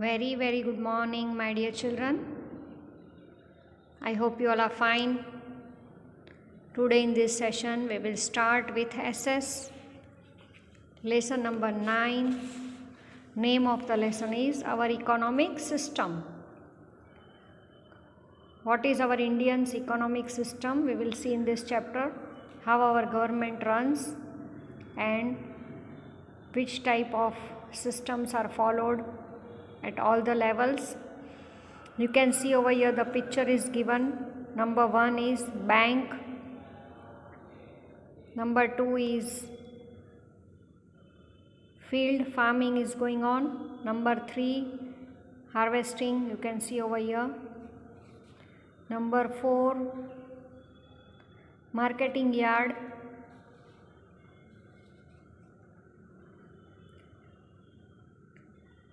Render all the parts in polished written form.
Very good morning, my dear children. I hope you all are fine. Today in this session, we will start with SS, lesson number 9. Name of the lesson is Our Economic System. What is our Indian's economic system? We will see in this chapter how our government runs and which type of systems are followed at all the levels. You can see over here the picture is given. Number 1 is bank. Number 2 is field farming is going on. Number 3 harvesting, you can see over here. Number 4 marketing yard.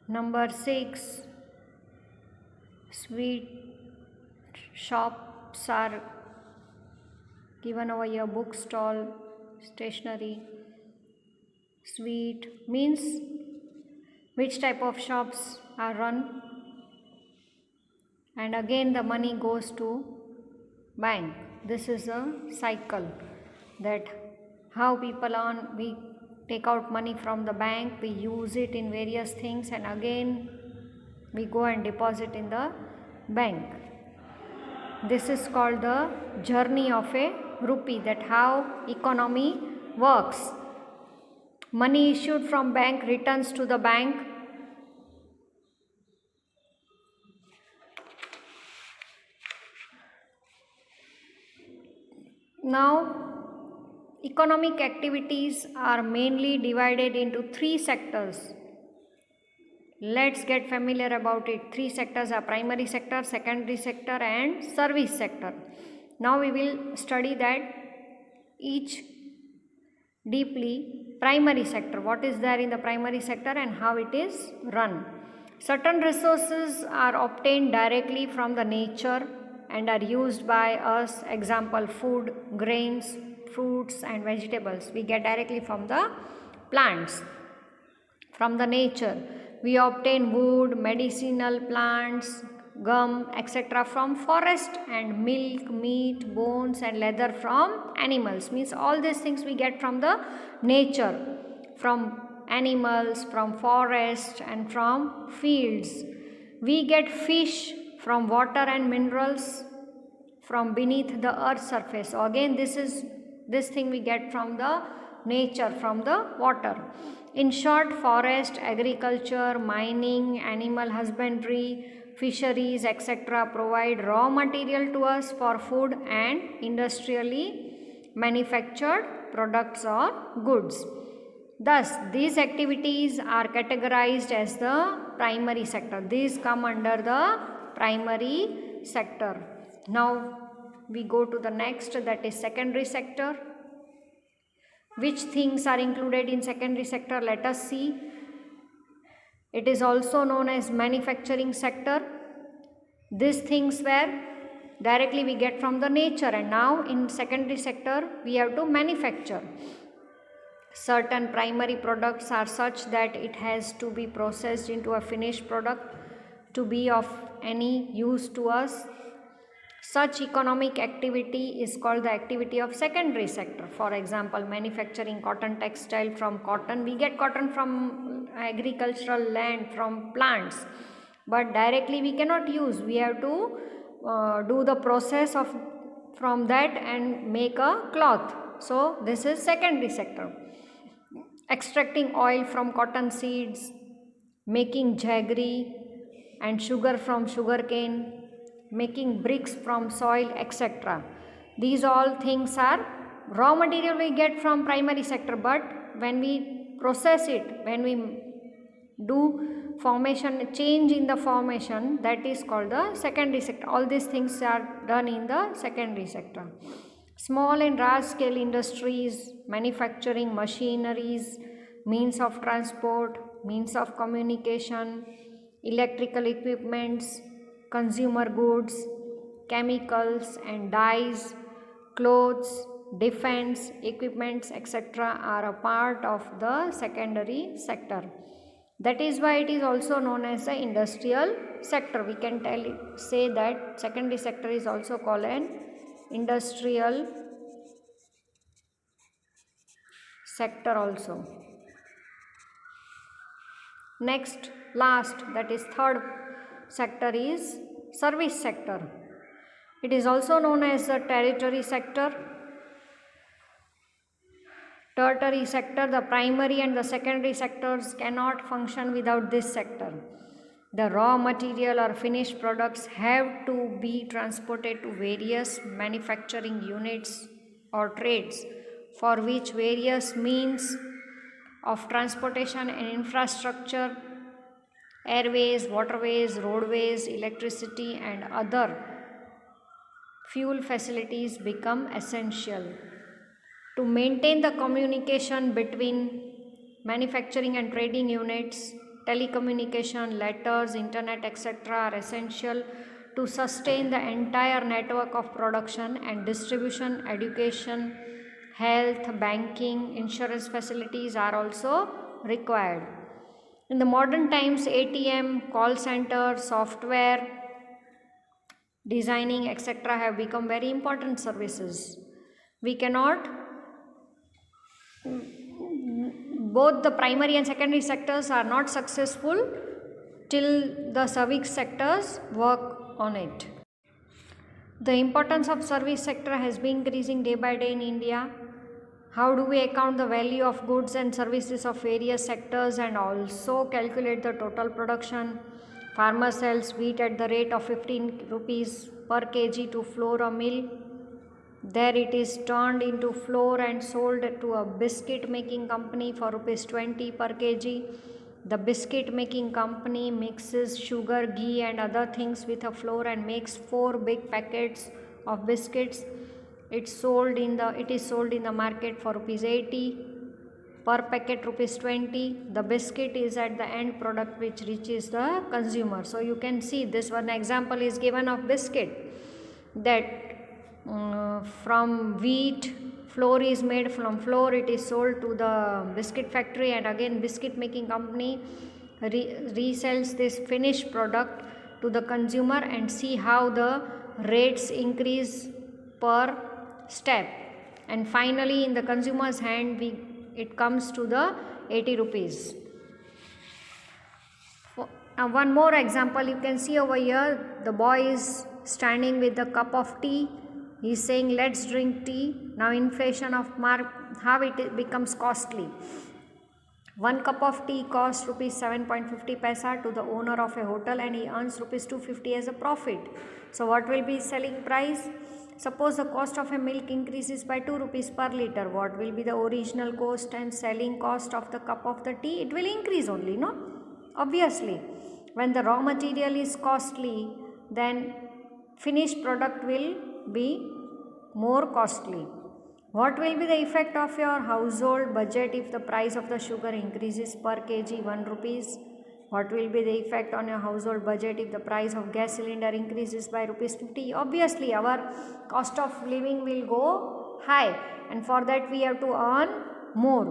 Number 6 sweet shops are given over here, book stall, stationery. Sweet means which type of shops are run, and again the money goes to bank. This is a cycle, that how people earn. We take out money from the bank, we use it in various things, and again we go and deposit in the bank. This is called the journey of a rupee, that how economy works. Money issued from bank returns to the bank. Now, economic activities are mainly divided into 3 sectors. Let's get familiar about it. 3 sectors are primary sector, secondary sector and service sector. Now we will study that each deeply. Primary sector, what is there in the primary sector and how it is run. Certain resources are obtained directly from the nature and are used by us. Example, food, grains, fruits and vegetables we get directly from the plants, from the nature. We obtain wood, medicinal plants, gum, etc. from forest, and milk, meat, bones and leather from animals. Means all these things we get from the nature, from animals, from forest and from fields. We get fish from water and minerals from beneath the earth's surface. So again this thing we get from the nature, from the water. In short, forest, agriculture, mining, animal husbandry, fisheries, etc. provide raw material to us for food and industrially manufactured products or goods. Thus, these activities are categorized as the primary sector. These come under the primary sector. Now, we go to the next, that is secondary sector. Which things are included in secondary sector? Let us see. It is also known as manufacturing sector. These things were directly we get from the nature, and now in secondary sector we have to manufacture. Certain primary products are such that it has to be processed into a finished product to be of any use to us. Such economic activity is called the activity of secondary sector. For example, manufacturing cotton textile from cotton. We get cotton from agricultural land, from plants, but directly we cannot use. We have to do the process of from that and make a cloth. So this is secondary sector. Extracting oil from cotton seeds, making jaggery and sugar from sugarcane, making bricks from soil, etc. These all things are raw material we get from primary sector, but when we process it, when we do formation, change in the formation, that is called the secondary sector. All these things are done in the secondary sector. Small and large scale industries, manufacturing machineries, means of transport, means of communication, electrical equipments, consumer goods, chemicals and dyes, clothes, defense, equipments, etc. are a part of the secondary sector. That is why it is also known as the industrial sector. We can say that secondary sector is also called an industrial sector also. Next, last, that is third sector is service sector. It is also known as the tertiary sector. Tertiary sector, the primary and the secondary sectors cannot function without this sector. The raw material or finished products have to be transported to various manufacturing units or trades, for which various means of transportation and infrastructure, airways, waterways, roadways, electricity and other fuel facilities become essential. To maintain the communication between manufacturing and trading units, telecommunication, letters, internet, etc. are essential to sustain the entire network of production and distribution. Education, health, banking, insurance facilities are also required. In the modern times, ATM, call center, software, designing, etc. have become very important services. We cannot, both the primary and secondary sectors are not successful till the service sectors work on it. The importance of service sector has been increasing day by day in India. How do we account the value of goods and services of various sectors and also calculate the total production? Farmer sells wheat at the rate of 15 rupees per kg to flour or mill. There it is turned into flour and sold to a biscuit making company for rupees 20 per kg. The biscuit making company mixes sugar, ghee and other things with a flour and makes 4 big packets of biscuits. It is sold in the market for rupees 80, per packet rupees 20. The biscuit is at the end product which reaches the consumer. So you can see this one example is given of biscuit, that from wheat flour is made, from flour it is sold to the biscuit factory, and again biscuit making company resells this finished product to the consumer, and see how the rates increase per step, and finally in the consumer's hand it comes to the 80 rupees. Now one more example you can see over here. The boy is standing with the cup of tea. He is saying, let's drink tea. Now inflation of how it becomes costly. 1 cup of tea costs rupees 7.50 paisa to the owner of a hotel, and he earns rupees 250 as a profit. So what will be his selling price? Suppose the cost of a milk increases by 2 rupees per liter. What will be the original cost and selling cost of the cup of the tea? It will increase only, no? Obviously. When the raw material is costly, then finished product will be more costly. What will be the effect of your household budget if the price of the sugar increases per kg 1 rupees? What will be the effect on your household budget if the price of gas cylinder increases by rupees 50? Obviously, our cost of living will go high, and for that we have to earn more.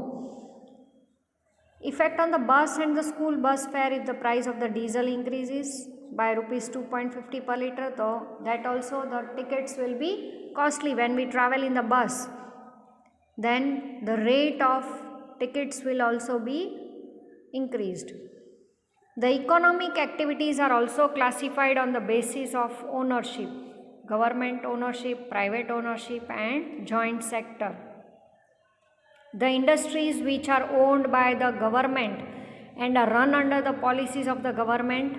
Effect on the bus and the school bus fare if the price of the diesel increases by rupees 2.50 per liter, though that also the tickets will be costly when we travel in the bus. Then the rate of tickets will also be increased. The economic activities are also classified on the basis of ownership: government ownership, private ownership and joint sector. The industries which are owned by the government and are run under the policies of the government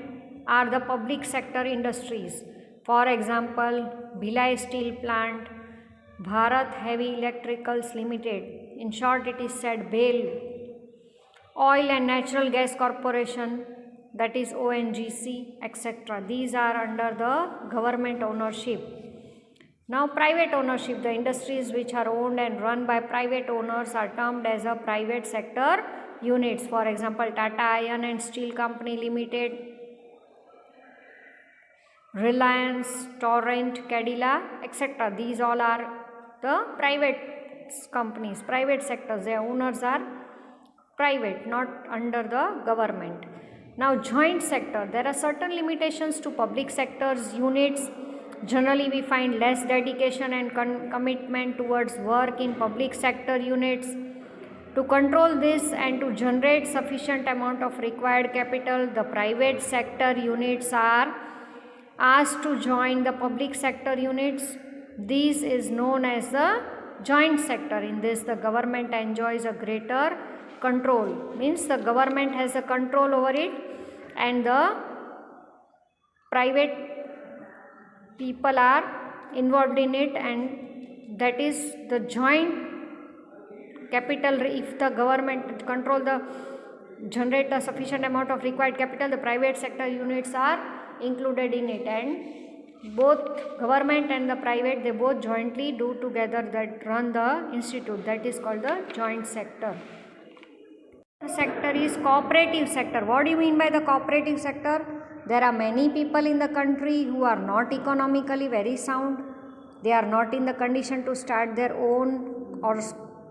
are the public sector industries. For example, Bhilai Steel Plant, Bharat Heavy Electricals Limited, in short it is said BHEL, Oil and Natural Gas Corporation, that is ONGC, etc. These are under the government ownership. Now private ownership, the industries which are owned and run by private owners are termed as a private sector units. For example, Tata Iron and Steel Company Limited, Reliance, Torrent, Cadila, etc. These all are the private companies, private sectors. Their owners are private, not under the government. Now joint sector, there are certain limitations to public sector's units. Generally we find less dedication and commitment towards work in public sector units. To control this and to generate sufficient amount of required capital, the private sector units are asked to join the public sector units. This is known as the joint sector. In this, the government enjoys a greater control, means the government has a control over it and the private people are involved in it, and that is the joint capital. If the government control the generate a sufficient amount of required capital, the private sector units are included in it, and both government and the private, they both jointly do together that run the institute. That is called the joint sector. The sector is cooperative sector. What do you mean by the cooperative sector? There are many people in the country who are not economically very sound. They are not in the condition to start their own or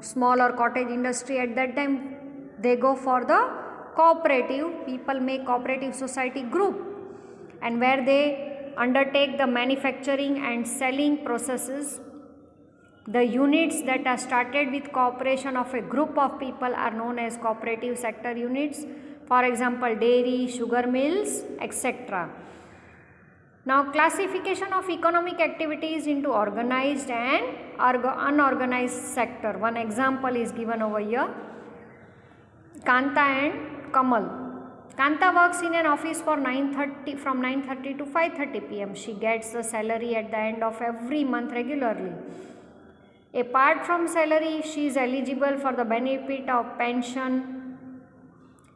small or cottage industry. At that time they go for the cooperative. People make cooperative society group, and where they undertake the manufacturing and selling processes. The units that are started with cooperation of a group of people are known as cooperative sector units. For example, dairy, sugar mills, etc. Now, classification of economic activities into organized and unorganized sector. One example is given over here. Kanta and Kamal. Kanta works in an office from 9:30 to 5:30 p.m. She gets the salary at the end of every month regularly. Apart from salary, she is eligible for the benefit of pension,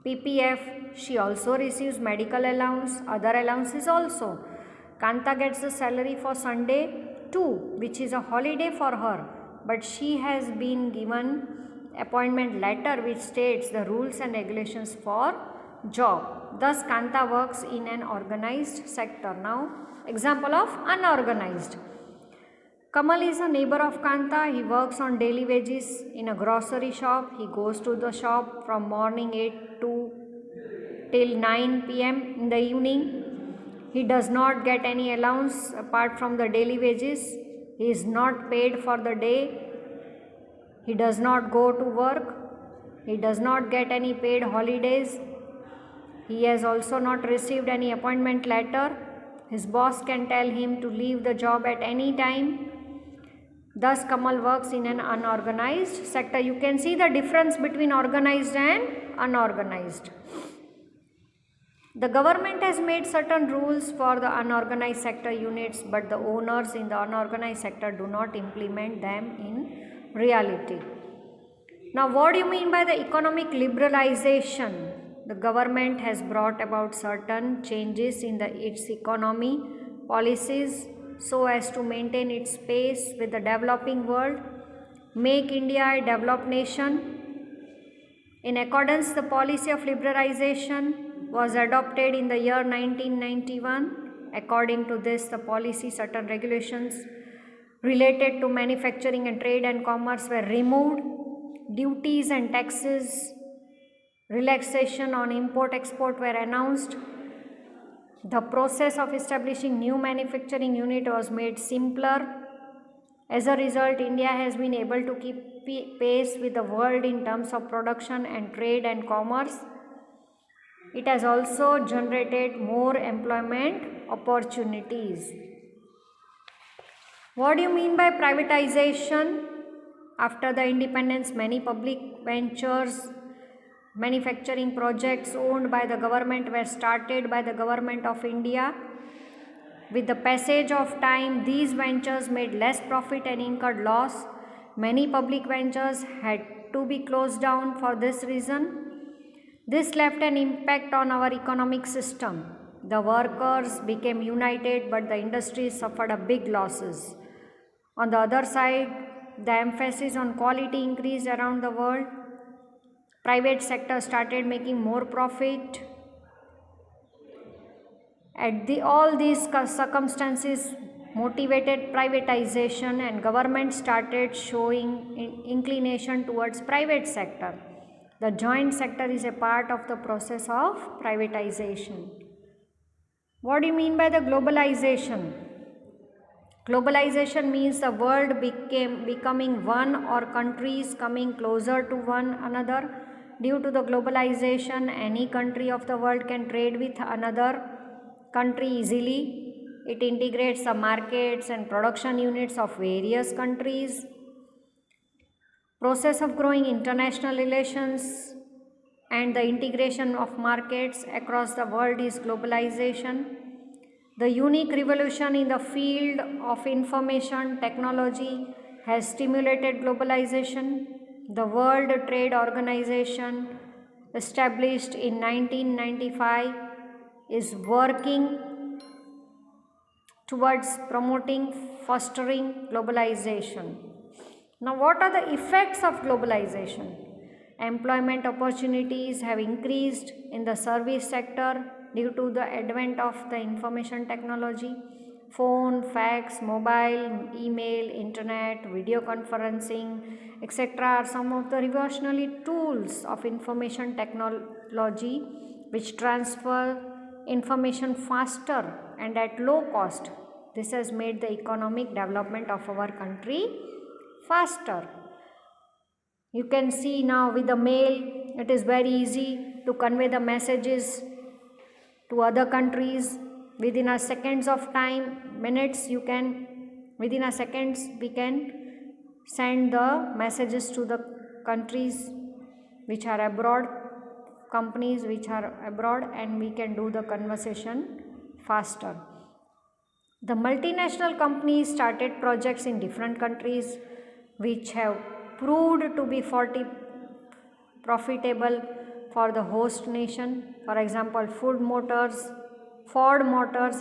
PPF. She also receives medical allowance, other allowances also. Kanta gets the salary for Sunday too, which is a holiday for her, but she has been given appointment letter which states the rules and regulations for job. Thus, Kanta works in an organized sector. Now, example of unorganized. Kamal is a neighbor of Kanta. He works on daily wages in a grocery shop. He goes to the shop from morning 8 to till 9 p.m. in the evening. He does not get any allowance apart from the daily wages. He is not paid for the day. He does not go to work. He does not get any paid holidays. He has also not received any appointment letter. His boss can tell him to leave the job at any time. Thus, Kamal works in an unorganized sector. You can see the difference between organized and unorganized. The government has made certain rules for the unorganized sector units, but the owners in the unorganized sector do not implement them in reality. Now, what do you mean by the economic liberalization? The government has brought about certain changes in its economy policies so as to maintain its pace with the developing world. Make India a developed nation. In accordance, the policy of liberalization was adopted in the year 1991. According to this, the policy, certain regulations related to manufacturing and trade and commerce were removed. Duties and taxes relaxation on import-export were announced. The process of establishing new manufacturing unit was made simpler. As a result, India has been able to keep pace with the world in terms of production and trade and commerce. It has also generated more employment opportunities. What do you mean by privatization? After the independence, many public ventures, manufacturing projects owned by the government were started by the government of India. With the passage of time, these ventures made less profit and incurred loss. Many public ventures had to be closed down for this reason. This left an impact on our economic system. The workers became united, but the industries suffered a big losses. On the other side, the emphasis on quality increased around the world. Private sector started making more profit. All these circumstances motivated privatization, and government started showing inclination towards private sector. The joint sector is a part of the process of privatization. What do you mean by the globalization? Globalization means the world becoming one or countries coming closer to one another. Due to the globalization, any country of the world can trade with another country easily. It integrates the markets and production units of various countries. Process of growing international relations and the integration of markets across the world is globalization. The unique revolution in the field of information technology has stimulated globalization. The World Trade Organization, established in 1995, is working towards promoting, fostering globalization. Now, what are the effects of globalization? Employment opportunities have increased in the service sector due to the advent of the information technology. Phone, fax, mobile, email, internet, video conferencing, etc. are some of the revolutionary tools of information technology which transfer information faster and at low cost. This has made the economic development of our country faster. You can see now with the mail, it is very easy to convey the messages to other countries within a seconds of time, minutes. Within a seconds we can send the messages to the countries which are abroad, companies which are abroad, and we can do the conversation faster. The multinational companies started projects in different countries which have proved to be profitable for the host nation. For example, Ford Motors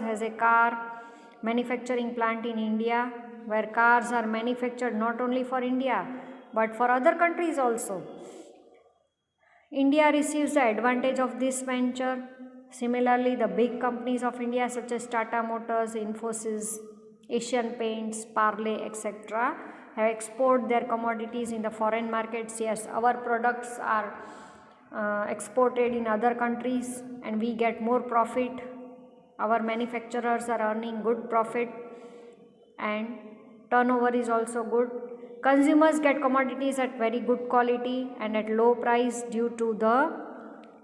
has a car manufacturing plant in India, where cars are manufactured not only for India but for other countries also. India receives the advantage of this venture. Similarly, the big companies of India such as Tata Motors, Infosys, Asian Paints, Parle, etc. have exported their commodities in the foreign markets. Yes, our products are exported in other countries and we get more profit. Our manufacturers are earning good profit and turnover is also good. Consumers get commodities at very good quality and at low price due to the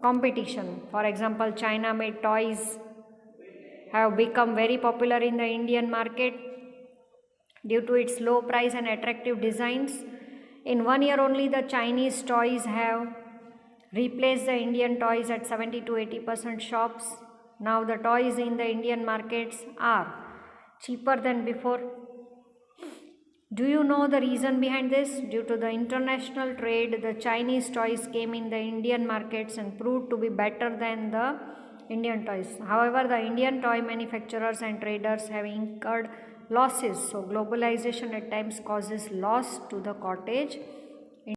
competition. For example, China made toys have become very popular in the Indian market due to its low price and attractive designs. In 1 year only, the Chinese toys have replaced the Indian toys at 70 to 80% shops. Now the toys in the Indian markets are cheaper than before. Do you know the reason behind this? Due to the international trade, the Chinese toys came in the Indian markets and proved to be better than the Indian toys. However, the Indian toy manufacturers and traders have incurred losses. So globalization at times causes loss to the cottage